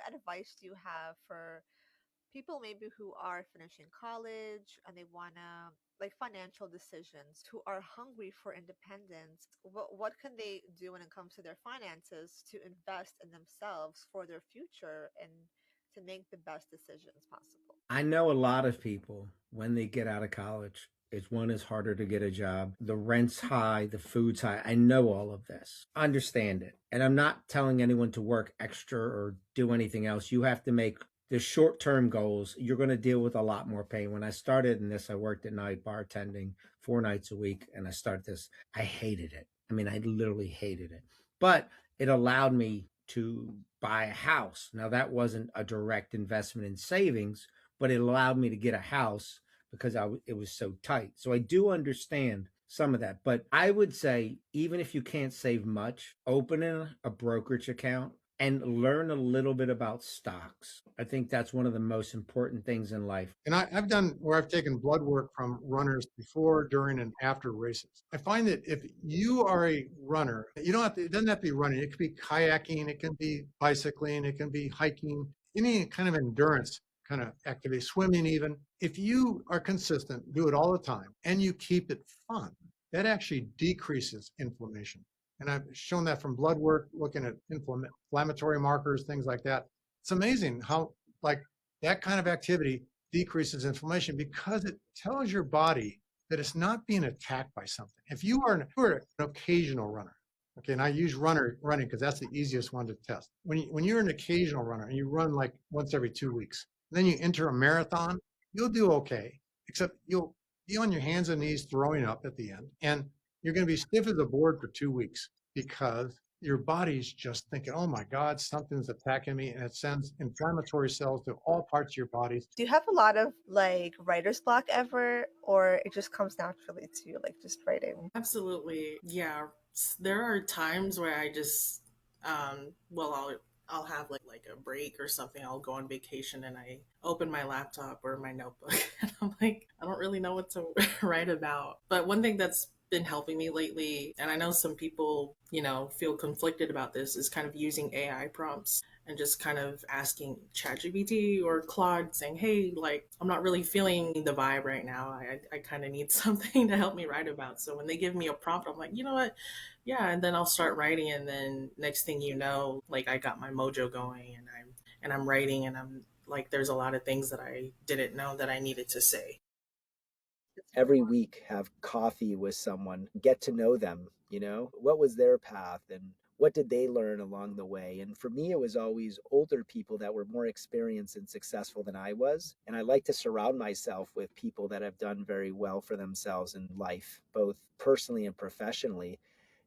what advice do you have for people maybe who are finishing college and they want to like financial decisions, who are hungry for independence? What can they do when it comes to their finances to invest in themselves for their future and to make the best decisions possible? I know a lot of people when they get out of college, it's one is harder to get a job. The rent's high, the food's high. I know all of this. I understand it. And I'm not telling anyone to work extra or do anything else. You have to make the short term goals. You're going to deal with a lot more pain. When I started in this, I worked at night bartending 4 nights a week, and I started this. I hated it. I mean, I literally hated it. But it allowed me to buy a house. Now, that wasn't a direct investment in savings, but it allowed me to get a house because it was so tight. So I do understand some of that. But I would say, even if you can't save much, opening a brokerage account and learn a little bit about stocks. I think that's one of the most important things in life. And I've done where I've taken blood work from runners before, during, and after races. I find that if you are a runner, you don't have to, it doesn't have to be running. It could be kayaking, it can be bicycling, it can be hiking, any kind of endurance kind of activity, swimming even. If you are consistent, do it all the time, and you keep it fun, that actually decreases inflammation. And I've shown that from blood work, looking at inflammatory markers, things like that. It's amazing how like that kind of activity decreases inflammation because it tells your body that it's not being attacked by something. If you are an occasional runner, okay, and I use running because that's the easiest one to test. When you're an occasional runner and you run like once every 2 weeks, then you enter a marathon, you'll do okay, except you'll be on your hands and knees throwing up at the end, and you're going to be stiff as a board for 2 weeks because your body's just thinking, oh my God, something's attacking me. And it sends inflammatory cells to all parts of your body. Do you have a lot of like writer's block ever, or it just comes naturally to you, like just writing? Absolutely. Yeah. There are times where I just, well, I'll have like a break or something. I'll go on vacation and I open my laptop or my notebook and I'm like, I don't really know what to write about. But one thing that's been helping me lately, and I know some people, feel conflicted about this, is kind of using AI prompts and just kind of asking ChatGPT or Claude saying, hey, like, I'm not really feeling the vibe right now. I kind of need something to help me write about. So when they give me a prompt, I'm like, you know what? Yeah. And then I'll start writing. And then next thing you know, like I got my mojo going and I'm writing and I'm like, there's a lot of things that I didn't know that I needed to say. Every week have coffee with someone, get to know them, what was their path and what did they learn along the way. And for me, it was always older people that were more experienced and successful than I was. And I like to surround myself with people that have done very well for themselves in life, both personally and professionally.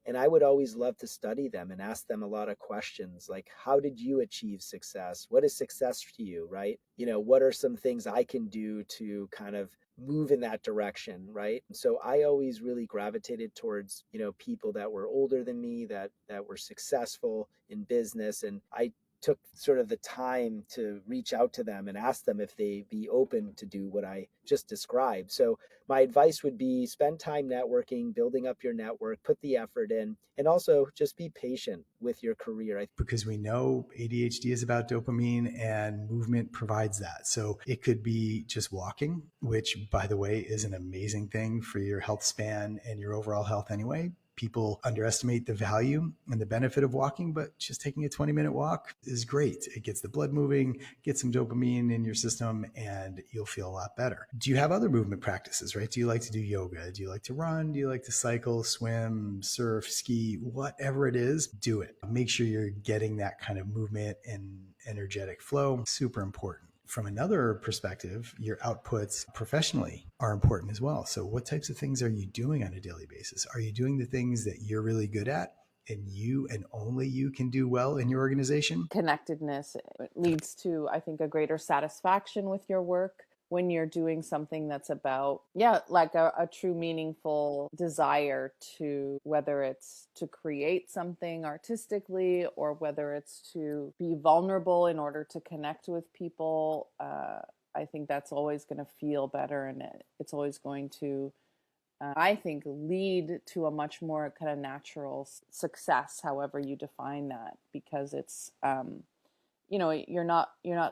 And I would always love to study them and ask them a lot of questions like, how did you achieve success? What is success to you, right? What are some things I can do to kind of move in that direction, right? And so I always really gravitated towards, people that were older than me, that were successful in business. And I took sort of the time to reach out to them and ask them if they'd be open to do what I just described. So my advice would be spend time networking, building up your network, put the effort in, and also just be patient with your career. Because we know ADHD is about dopamine and movement provides that. So it could be just walking, which by the way is an amazing thing for your health span and your overall health anyway. People underestimate the value and the benefit of walking, but just taking a 20-minute walk is great. It gets the blood moving, gets some dopamine in your system, and you'll feel a lot better. Do you have other movement practices, right? Do you like to do yoga? Do you like to run? Do you like to cycle, swim, surf, ski? Whatever it is, do it. Make sure you're getting that kind of movement and energetic flow. Super important. From another perspective, your outputs professionally are important as well. So what types of things are you doing on a daily basis? Are you doing the things that you're really good at and you and only you can do well in your organization? Connectedness leads to, I think, a greater satisfaction with your work when you're doing something that's about, like a true meaningful desire to, whether it's to create something artistically or whether it's to be vulnerable in order to connect with people. I think that's always going to feel better, and it's always going to, I think, lead to a much more kind of natural success, however you define that, because it's, you're not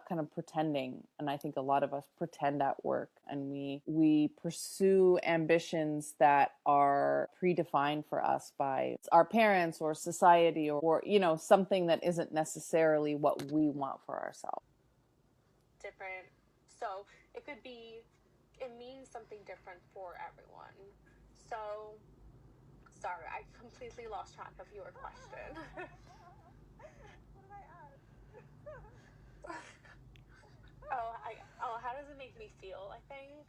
kind of pretending. And I think a lot of us pretend at work, and we pursue ambitions that are predefined for us by our parents or society, or something that isn't necessarily what we want for ourselves. Different. So it means something different for everyone. So, sorry, I completely lost track of your question. What did I ask? How does it make me feel, I think?